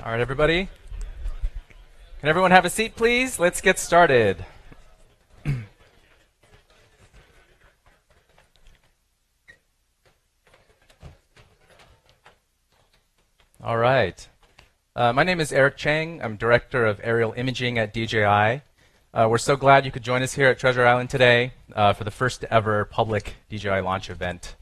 All right, everybody. Can everyone have a seat, please? Let's get started. All right. My name is Eric Chang. I'm Director of Aerial Imaging at DJI. We're so glad you could join us here at Treasure Island today for the first ever public DJI launch event.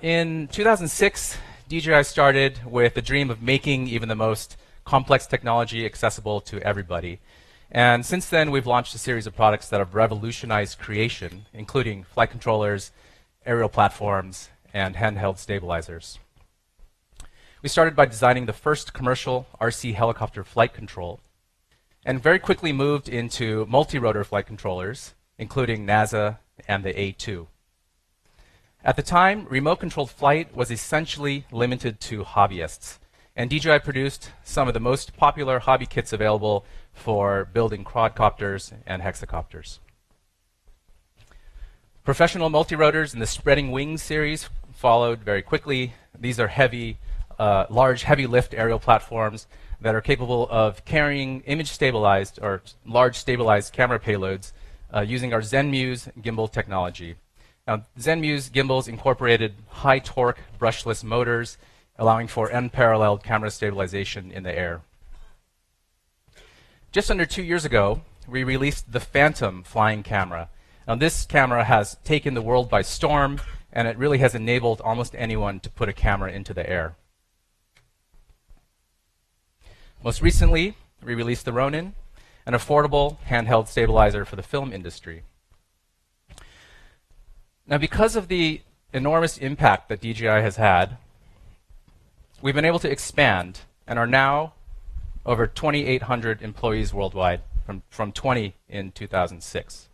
In 2006, DJI started with the dream of making even the most complex technology accessible to everybody. And since then, we've launched a series of products that have revolutionized creation, including flight controllers, aerial platforms, and handheld stabilizers. We started by designing the first commercial RC helicopter flight control, and very quickly moved into multi-rotor flight controllers, including NASA and the A2. At the time, remote-controlled flight was essentially limited to hobbyists, and DJI produced some of the most popular hobby kits available for building quadcopters and hexacopters. Professional multirotors in the Spreading Wings series followed very quickly. These are large, heavy lift aerial platforms that are capable of carrying image-stabilized or large stabilized camera payloads using our ZenMuse gimbal technology. Now, ZenMuse gimbals incorporated high-torque brushless motors, allowing for unparalleled camera stabilization in the air. Just under 2 years ago, we released the Phantom flying camera. Now, this camera has taken the world by storm, and it really has enabled almost anyone to put a camera into the air. Most recently, we released the Ronin, an affordable handheld stabilizer for the film industry. Now, because of the enormous impact that DJI has had, we've been able to expand and are now over 2,800 employees worldwide from 20 in 2006.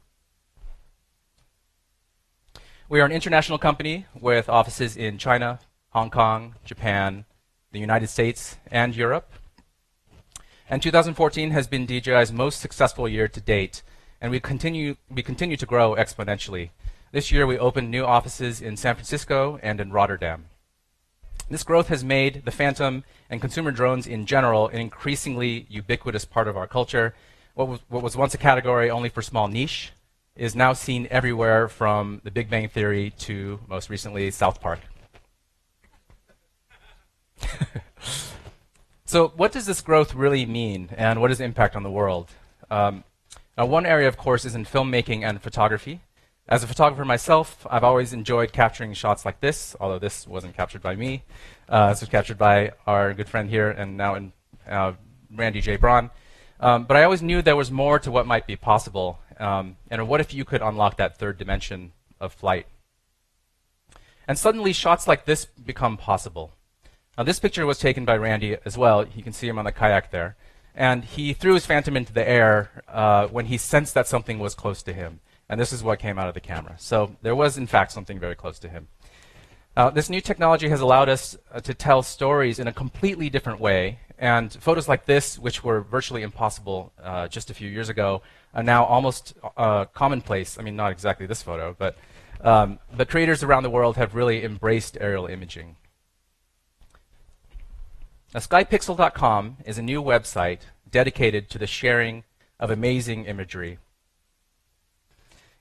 We are an international company with offices in China, Hong Kong, Japan, the United States, and Europe. And 2014 has been DJI's most successful year to date, and we continue to grow exponentially. This year we opened new offices in San Francisco and in Rotterdam. This growth has made the Phantom and consumer drones in general an increasingly ubiquitous part of our culture. What was once a category only for small niche is now seen everywhere, from The Big Bang Theory to, most recently, South Park. So what does this growth really mean, and what is the impact on the world? Now, one area, of course, is in filmmaking and photography. As a photographer myself, I've always enjoyed capturing shots like this, although this wasn't captured by me. This was captured by our good friend here, and now Randy J. Braun. But I always knew there was more to what might be possible, and what if you could unlock that third dimension of flight? And suddenly, shots like this become possible. Now, this picture was taken by Randy as well. You can see him on the kayak there. And he threw his Phantom into the air when he sensed that something was close to him. And this is what came out of the camera. So there was, in fact, something very close to him. This new technology has allowed us to tell stories in a completely different way. And photos like this, which were virtually impossible just a few years ago, are now almost commonplace. I mean, not exactly this photo, but the creators around the world have really embraced aerial imaging. Now, skypixel.com is a new website dedicated to the sharing of amazing imagery.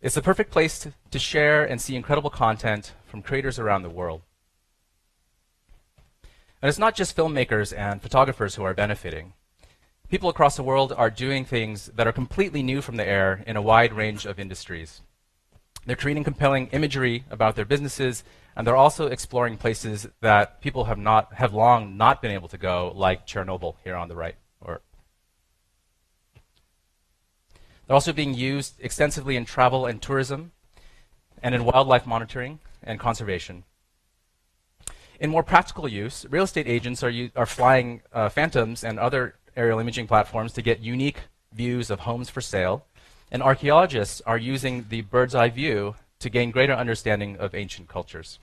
It's the perfect place to share and see incredible content from creators around the world. And it's not just filmmakers and photographers who are benefiting. People across the world are doing things that are completely new from the air in a wide range of industries. They're creating compelling imagery about their businesses, and they're also exploring places that people have long not been able to go, like Chernobyl here on the right. They're also being used extensively in travel and tourism, and in wildlife monitoring and conservation. In more practical use, real estate agents are flying Phantoms and other aerial imaging platforms to get unique views of homes for sale, and archaeologists are using the bird's eye view to gain greater understanding of ancient cultures.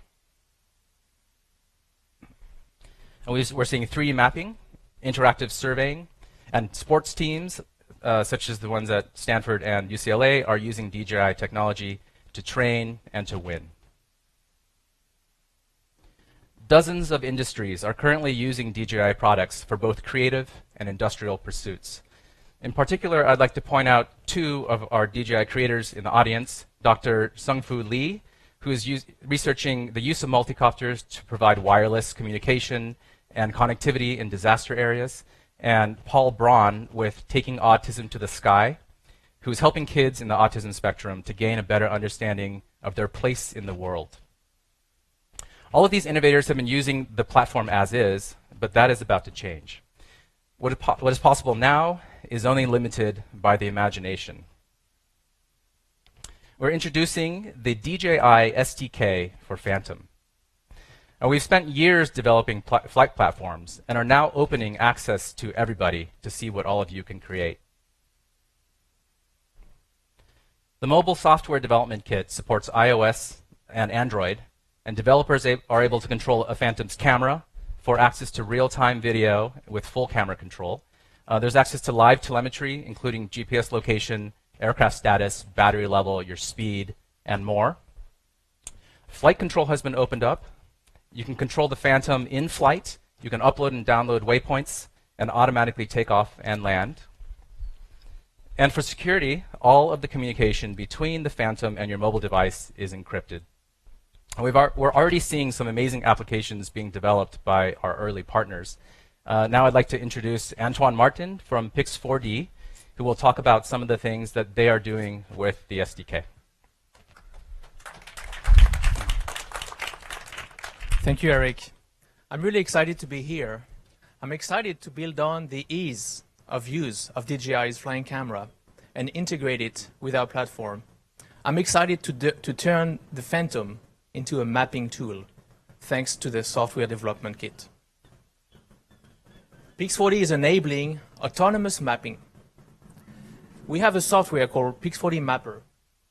And we're seeing 3D mapping, interactive surveying, and sports teams such as the ones at Stanford and UCLA are using DJI technology to train and to win. Dozens of industries are currently using DJI products for both creative and industrial pursuits. In particular, I'd like to point out two of our DJI creators in the audience, Dr. Sung-Fu Lee, who is researching the use of multicopters to provide wireless communication and connectivity in disaster areas, and Paul Braun with Taking Autism to the Sky, who is helping kids in the autism spectrum to gain a better understanding of their place in the world. All of these innovators have been using the platform as is, but that is about to change. What is possible now is only limited by the imagination. We're introducing the DJI SDK for Phantom. Now, we've spent years developing flight platforms and are now opening access to everybody to see what all of you can create. The mobile software development kit supports iOS and Android, and developers are able to control a Phantom's camera for access to real-time video with full camera control. There's access to live telemetry, including GPS location, aircraft status, battery level, your speed, and more. Flight control has been opened up. You can control the Phantom in flight. You can upload and download waypoints and automatically take off and land. And for security, all of the communication between the Phantom and your mobile device is encrypted. We're already seeing some amazing applications being developed by our early partners. Now I'd like to introduce Antoine Martin from Pix4D, who will talk about some of the things that they are doing with the SDK. Thank you, Eric. I'm really excited to be here. I'm excited to build on the ease of use of DJI's flying camera and integrate it with our platform. I'm excited to turn the Phantom into a mapping tool, thanks to the software development kit. Pix4D is enabling autonomous mapping. We have a software called Pix4D Mapper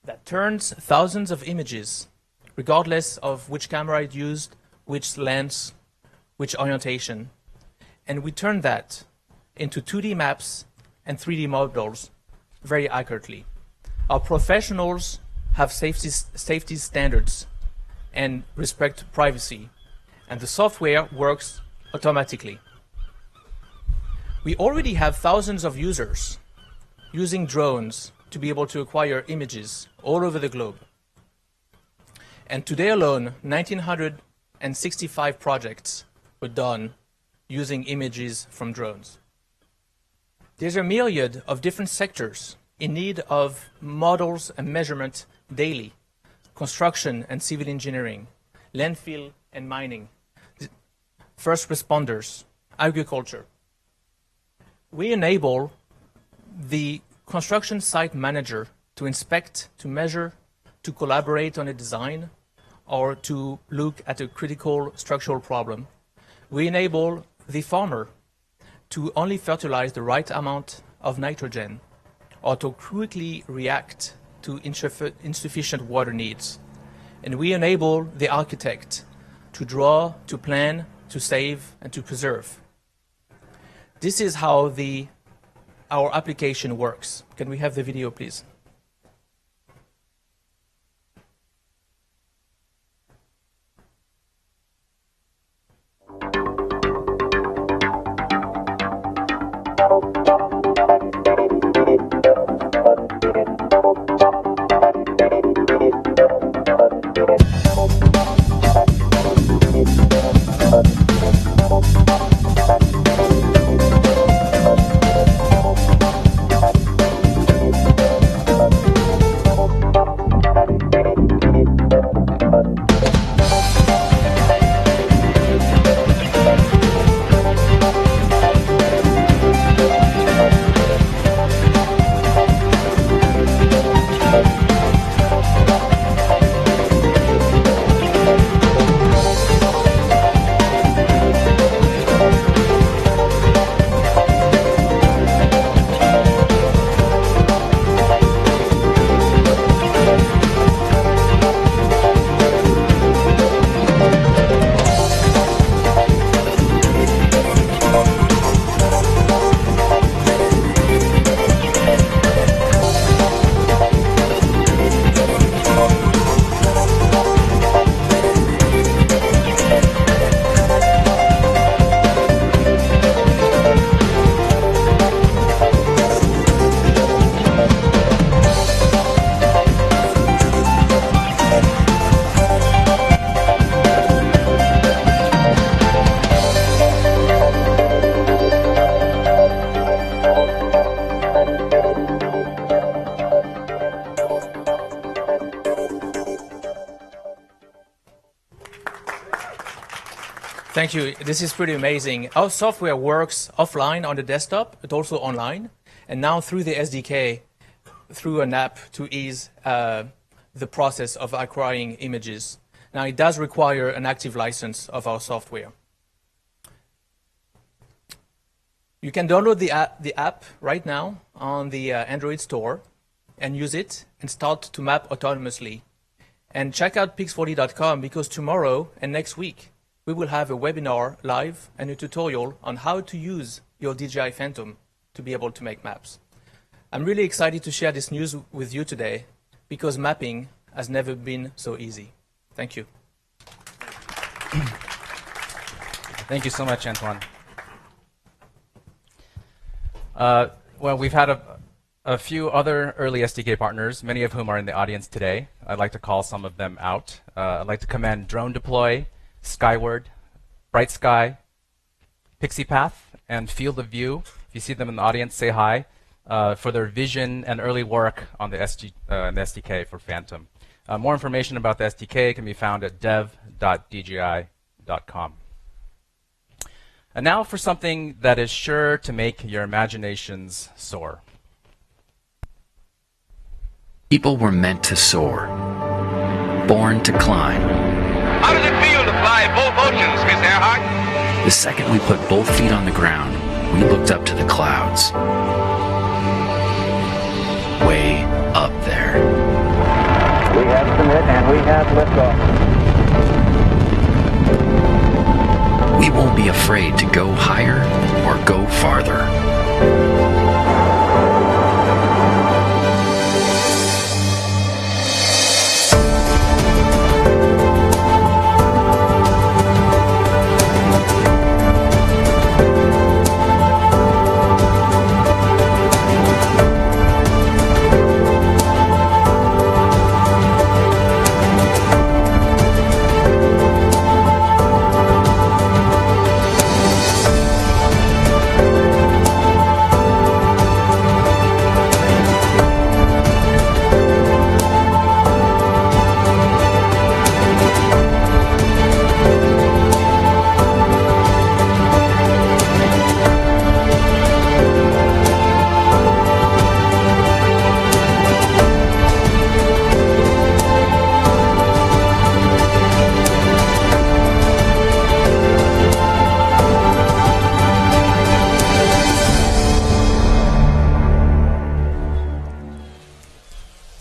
that turns thousands of images, regardless of which camera it used, which lens, which orientation, and we turn that into 2D maps and 3D models very accurately. Our professionals have safety standards and respect privacy, and the software works automatically. We already have thousands of users using drones to be able to acquire images all over the globe. And today alone, 1,965 projects were done using images from drones. There's a myriad of different sectors in need of models and measurement daily: construction and civil engineering, landfill and mining, first responders, agriculture. We enable the construction site manager to inspect, to measure, to collaborate on a design, or to look at a critical structural problem. We enable the farmer to only fertilize the right amount of nitrogen, or to quickly react to insufficient water needs. And we enable the architect to draw, to plan, to save, and to preserve. This is how our application works. Can we have the video, please? Thank you. This is pretty amazing. Our software works offline on the desktop, but also online. And now through the SDK, through an app to ease the process of acquiring images. Now, it does require an active license of our software. You can download the app right now on the Android store and use it and start to map autonomously. And check out pix40.com because tomorrow and next week, we will have a webinar live and a tutorial on how to use your DJI Phantom to be able to make maps. I'm really excited to share this news with you today because mapping has never been so easy. Thank you. Thank you so much, Antoine. Well, we've had a few other early SDK partners, many of whom are in the audience today. I'd like to call some of them out. I'd like to commend Drone Deploy, Skyward, Bright Sky, PixiePath, and Field of View. If you see them in the audience, say hi for their vision and early work on the SDK for Phantom. More information about the SDK can be found at dev.dji.com. And now for something that is sure to make your imaginations soar. People were meant to soar, born to climb. How does it feel to fly both oceans, Miss Earhart? The second we put both feet on the ground, we looked up to the clouds. Way up there. We have submit and we have liftoff. We won't be afraid to go higher or go farther.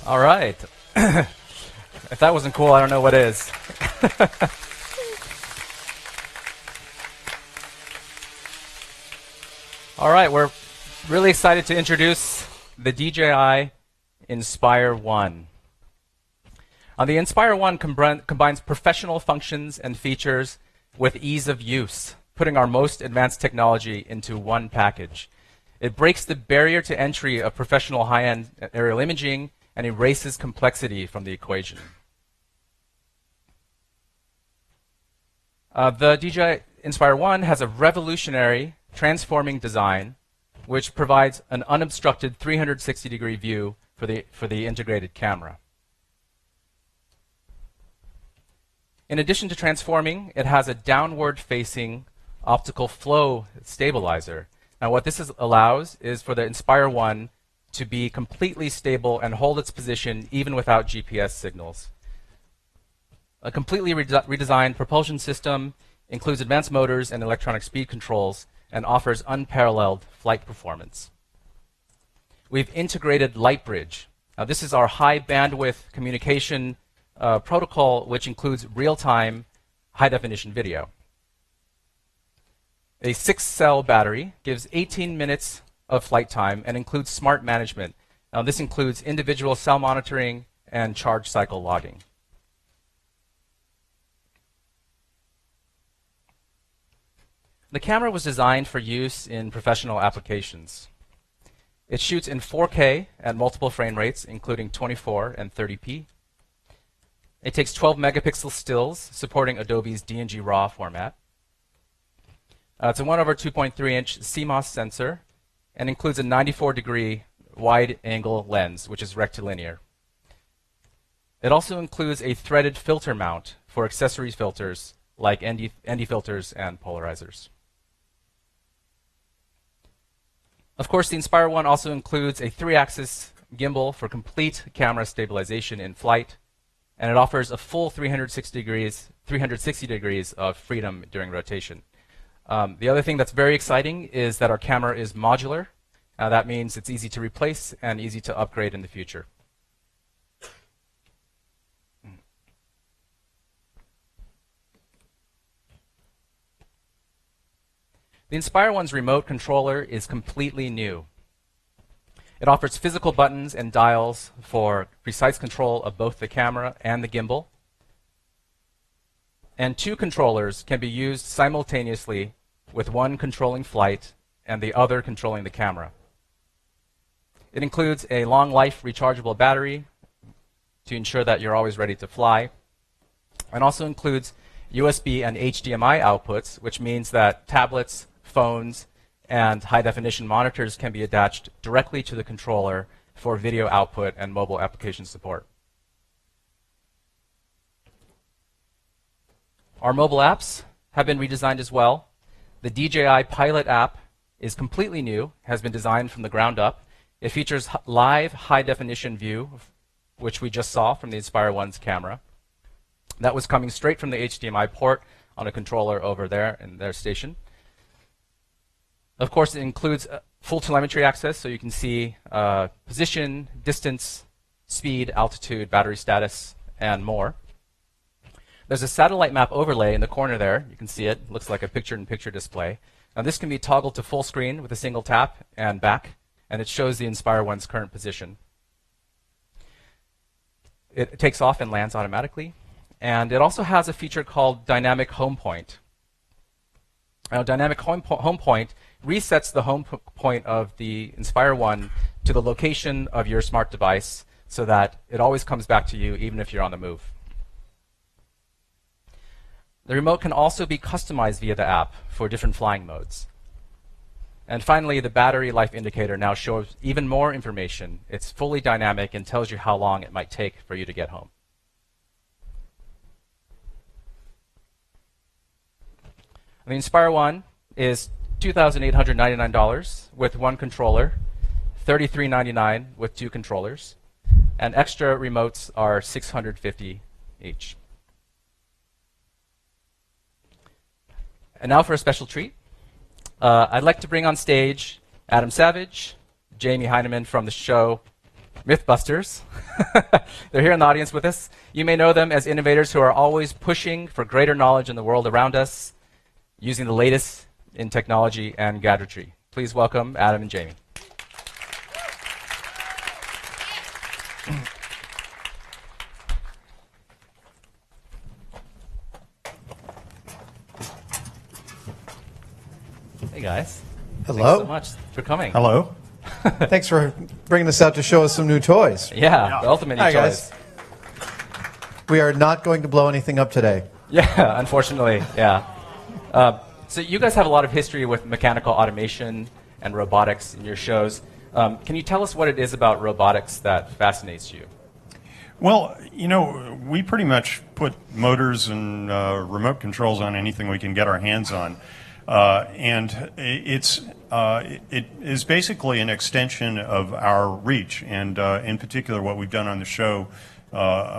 All right. If that wasn't cool, I don't know what is. All right, we're really excited to introduce the DJI Inspire 1. The Inspire 1 combines professional functions and features with ease of use, putting our most advanced technology into one package. It breaks the barrier to entry of professional high-end aerial imaging and erases complexity from the equation. The DJI Inspire 1 has a revolutionary transforming design which provides an unobstructed 360-degree view for the integrated camera. In addition to transforming, it has a downward-facing optical flow stabilizer. Now what this allows is for the Inspire 1 to be completely stable and hold its position even without GPS signals. A completely redesigned propulsion system includes advanced motors and electronic speed controls and offers unparalleled flight performance. We've integrated LightBridge. Now this is our high bandwidth communication protocol which includes real-time high-definition video. A 6-cell battery gives 18 minutes of flight time and includes smart management. Now this includes individual cell monitoring and charge cycle logging. The camera was designed for use in professional applications. It shoots in 4K at multiple frame rates, including 24 and 30p. It takes 12 megapixel stills, supporting Adobe's DNG RAW format. It's a 1/2.3-inch CMOS sensor and includes a 94-degree wide-angle lens, which is rectilinear. It also includes a threaded filter mount for accessories filters like ND filters and polarizers. Of course, the Inspire 1 also includes a 3-axis gimbal for complete camera stabilization in flight, and it offers a full 360 degrees of freedom during rotation. The other thing that's very exciting is that our camera is modular. That means it's easy to replace and easy to upgrade in the future. The Inspire 1's remote controller is completely new. It offers physical buttons and dials for precise control of both the camera and the gimbal. And 2 controllers can be used simultaneously, with one controlling flight and the other controlling the camera. It includes a long life rechargeable battery to ensure that you're always ready to fly, and also includes USB and HDMI outputs, which means that tablets, phones, and high-definition monitors can be attached directly to the controller for video output and mobile application support. Our mobile apps have been redesigned as well. The DJI Pilot app is completely new, has been designed from the ground up. It features live high-definition view, which we just saw from the Inspire 1's camera. That was coming straight from the HDMI port on a controller over there in their station. Of course, it includes full telemetry access, so you can see position, distance, speed, altitude, battery status, and more. There's a satellite map overlay in the corner there. You can see it. It looks like a picture-in-picture display. Now, this can be toggled to full screen with a single tap and back, and it shows the Inspire 1's current position. It takes off and lands automatically. And it also has a feature called Dynamic Home Point. Now, Dynamic Home Point resets the home point of the Inspire 1 to the location of your smart device so that it always comes back to you even if you're on the move. The remote can also be customized via the app for different flying modes. And finally, the battery life indicator now shows even more information. It's fully dynamic and tells you how long it might take for you to get home. The Inspire 1 is $2,899 with one controller, $3,399 with 2 controllers, and extra remotes are $650 each. And now for a special treat. I'd like to bring on stage Adam Savage, Jamie Heineman from the show Mythbusters. They're here in the audience with us. You may know them as innovators who are always pushing for greater knowledge in the world around us, using the latest in technology and gadgetry. Please welcome Adam and Jamie. Hey guys. Hello. Thanks so much for coming. Hello. Thanks for bringing us out to show us some new toys. Yeah, the ultimate new Hi, toys. guys. We are not going to blow anything up today. Yeah, unfortunately, yeah. So you guys have a lot of history with mechanical automation and robotics in your shows. Can you tell us what it is about robotics that fascinates you? Well, you know, we pretty much put motors and remote controls on anything we can get our hands on. And it is basically an extension of our reach. And in particular, what we've done on the show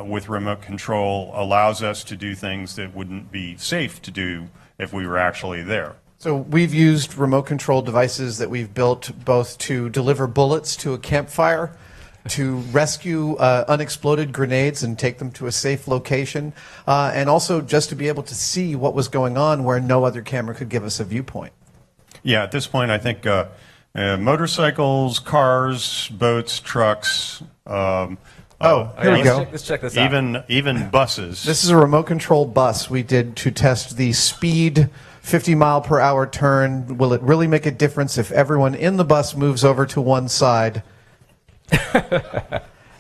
with remote control allows us to do things that wouldn't be safe to do if we were actually there. So we've used remote control devices that we've built both to deliver bullets to a campfire, to rescue unexploded grenades and take them to a safe location, and also just to be able to see what was going on where no other camera could give us a viewpoint. Yeah, at this point, I think motorcycles, cars, boats, trucks. Here we go. Let's check this out. Even buses. This is a remote control bus we did to test the speed 50-mile-per-hour turn. Will it really make a difference if everyone in the bus moves over to one side?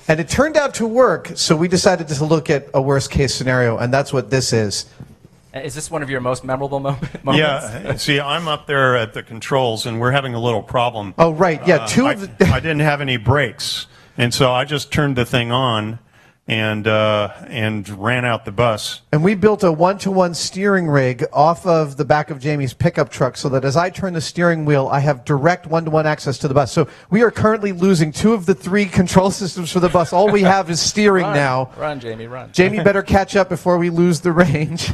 And it turned out to work, so we decided to look at a worst-case scenario, and that's what this is. Is this one of your most memorable moments? Yeah, see, I'm up there at the controls, and we're having a little problem. Oh, right, yeah. I didn't have any brakes, and so I just turned the thing on, and ran out the bus. And we built a one-to-one steering rig off of the back of Jamie's pickup truck so that as I turn the steering wheel, I have direct one-to-one access to the bus. So we are currently losing 2 of the 3 control systems for the bus. All we have is steering now. Run, Jamie, run. Jamie better catch up before we lose the range.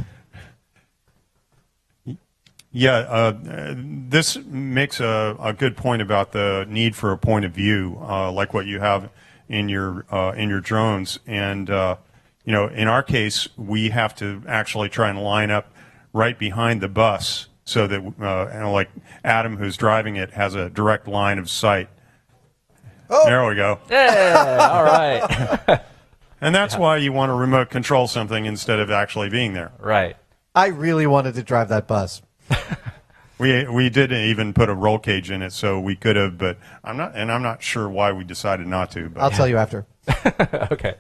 Yeah, this makes a good point about the need for a point of view, like what you have in your drones. And you know, in our case, we have to actually try and line up right behind the bus so that, you know, like Adam, who's driving it, has a direct line of sight. Oh. There we go. Yeah, all right. And that's why you want to remote control something instead of actually being there. Right. I really wanted to drive that bus. We did even put a roll cage in it, so we could have, but I'm not sure why we decided not to. But I'll tell you after. Okay.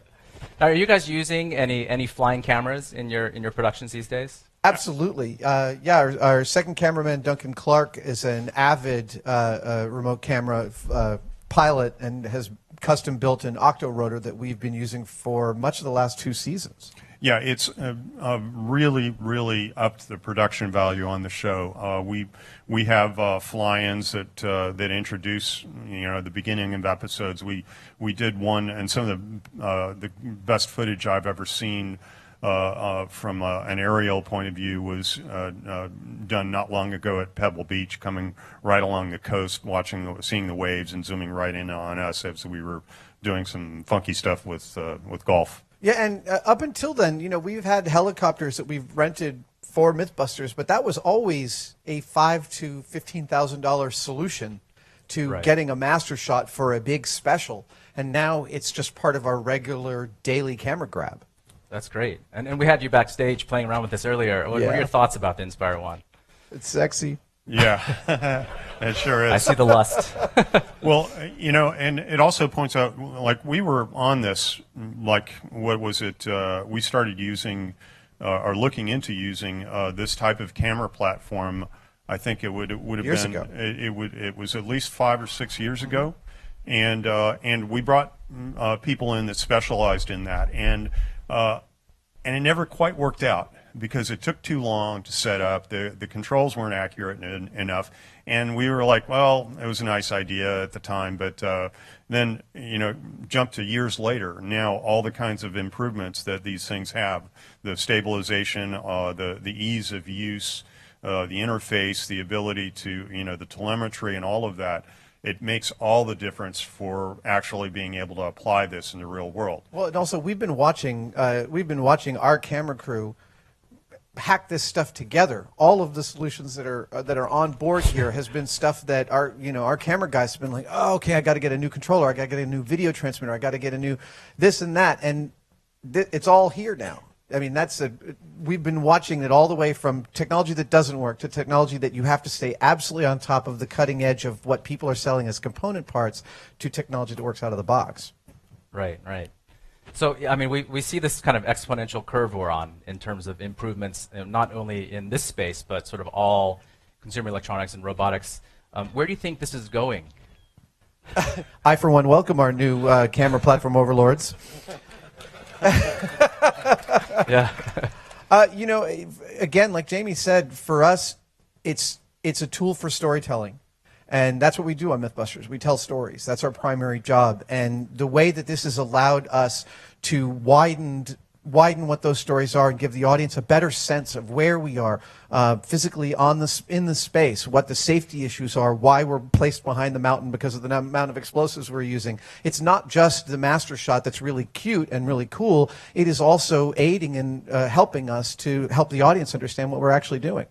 Now, are you guys using any flying cameras in your productions these days? Absolutely. Yeah, our second cameraman, Duncan Clark, is an avid remote camera pilot and has custom built an octo rotor that we've been using for much of the last 2 seasons. Yeah, it's really upped the production value on the show. We have fly-ins that introduce, you know, the beginning of episodes. We did one, and some of the best footage I've ever seen from an aerial point of view was done not long ago at Pebble Beach, coming right along the coast, seeing the waves, and zooming right in on us as we were doing some funky stuff with golf. Yeah, and up until then, you know, we've had helicopters that we've rented for Mythbusters, but that was always a $5,000 to $15,000 solution to getting a master shot for a big special. And now it's just part of our regular daily camera grab. That's great. And we had you backstage playing around with this earlier. What are your thoughts about the Inspire 1? It's sexy. Yeah, it sure is. I see the lust. Well, you know, and it also points out, like, we were on this, like, what was it? We started using, or looking into using this type of camera platform. I think it would have years been ago. It was at least 5 or 6 years ago, and we brought people in that specialized in that, and it never quite worked out, because it took too long to set up. The controls weren't accurate enough, and we were like, well, it was a nice idea at the time, but then, you know, jump to years later, now all the kinds of improvements that these things have, the stabilization, the ease of use, the interface, the ability to, you know, the telemetry and all of that, it makes all the difference for actually being able to apply this in the real world. Well, and also we've been watching our camera crew hack this stuff together. All of the solutions that are on board here has been stuff that our camera guys have been like, oh, okay, I got to get a new controller, I got to get a new video transmitter, I got to get a new this and that, and it's all here now. I mean, we've been watching it all the way from technology that doesn't work to technology that you have to stay absolutely on top of the cutting edge of what people are selling as component parts, to technology that works out of the box. Right, right. So, I mean, we see this kind of exponential curve we're on in terms of improvements, not only in this space, but sort of all consumer electronics and robotics. Where do you think this is going? I, for one, welcome our new camera platform overlords. Yeah. You know, again, like Jamie said, for us, it's a tool for storytelling. And that's what we do on Mythbusters. We tell stories. That's our primary job. And the way that this has allowed us to widen what those stories are and give the audience a better sense of where we are physically in the space, what the safety issues are, why we're placed behind the mountain because of the amount of explosives we're using. It's not just the master shot that's really cute and really cool. It is also aiding and helping us to help the audience understand what we're actually doing.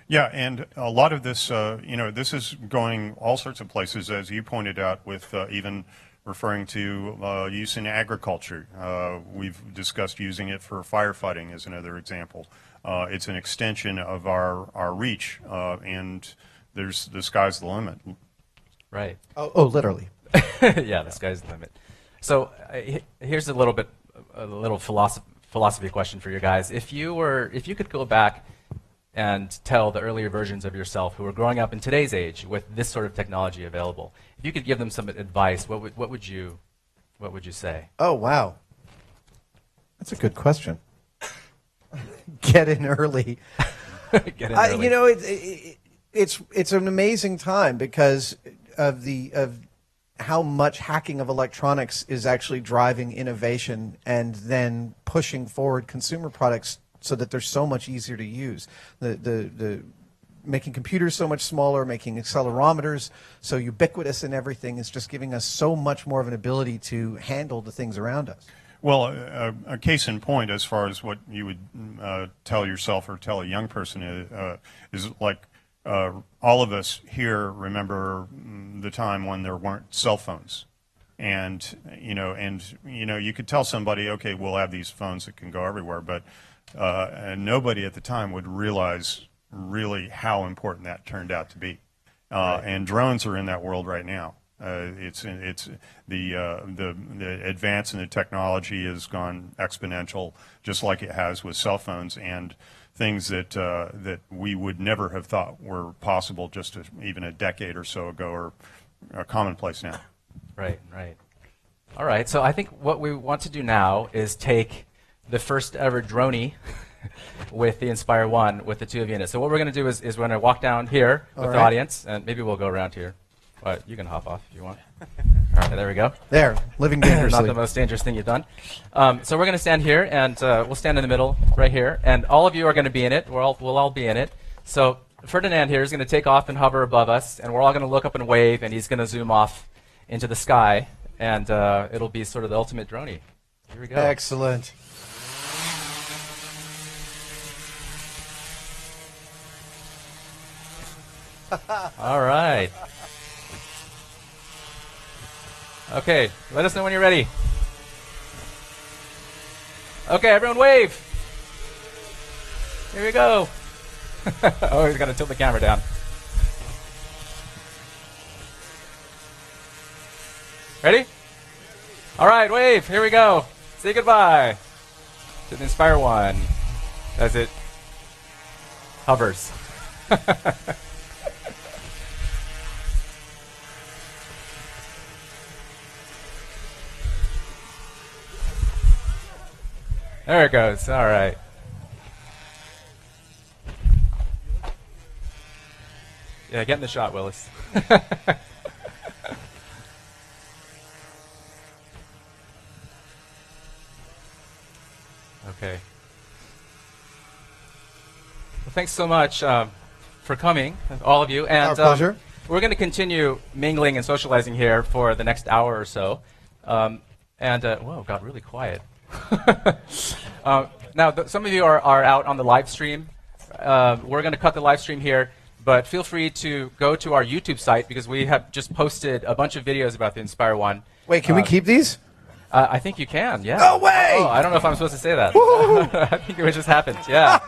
Yeah, and a lot of this, you know, this is going all sorts of places, as you pointed out, with even referring to use in agriculture. We've discussed using it for firefighting as another example. It's an extension of our reach, and the sky's the limit. Right. Oh, literally. Yeah, the sky's the limit. So here's a little philosophy question for you guys. If you could go back and tell the earlier versions of yourself who are growing up in today's age with this sort of technology available, if you could give them some advice, what would you say? Oh, wow. That's a good question. Get in early. Get in early. You know, it's an amazing time because of how much hacking of electronics is actually driving innovation and then pushing forward consumer products so that they're so much easier to use. The making computers so much smaller, making accelerometers so ubiquitous in everything is just giving us so much more of an ability to handle the things around us. Well, a case in point, as far as what you would tell yourself or tell a young person is like all of us here remember the time when there weren't cell phones, and you could tell somebody, okay, we'll have these phones that can go everywhere, but nobody at the time would realize really how important that turned out to be. And drones are in that world right now. It's the advance in the technology has gone exponential, just like it has with cell phones and things that we would never have thought were possible just even a decade or so ago are commonplace now. Right, right. All right, so I think what we want to do now is take the first ever droney with the Inspire 1 with the two of you in it. So what we're going to do is we're going to walk down here with the audience, and maybe we'll go around here. But you can hop off if you want. All right, there we go. There, living dangerously. Not the most dangerous thing you've done. So we're going to stand here, and we'll stand in the middle right here. And all of you are going to be in it. We'll all be in it. So Ferdinand here is going to take off and hover above us, and we're all going to look up and wave, and he's going to zoom off into the sky, and it'll be sort of the ultimate droney. Here we go. Excellent. All right. Okay, let us know when you're ready. Okay, everyone wave. Here we go. Oh, he's got to tilt the camera down. Ready? All right, wave. Here we go. Say goodbye to the Inspire 1 as it hovers. There it goes. All right. Yeah, get in the shot, Willis. Okay. Well, thanks so much for coming, all of you. And, Our pleasure. We're going to continue mingling and socializing here for the next hour or so. Whoa, it got really quiet. Now, some of you are out on the live stream. We're going to cut the live stream here, but feel free to go to our YouTube site because we have just posted a bunch of videos about the Inspire 1. Wait, can we keep these? I think you can, yeah. No way! Oh, I don't know if I'm supposed to say that. I think it just happened, yeah.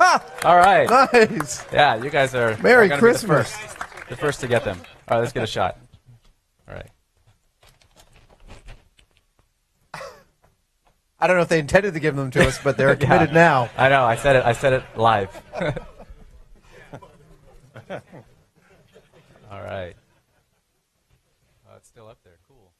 All right. Nice. Yeah, you guys are Merry gonna Christmas. Be the first to get them. All right, let's get a shot. All right. I don't know if they intended to give them to us, but they're committed now. I know. I said it live. All right. Oh, it's still up there. Cool.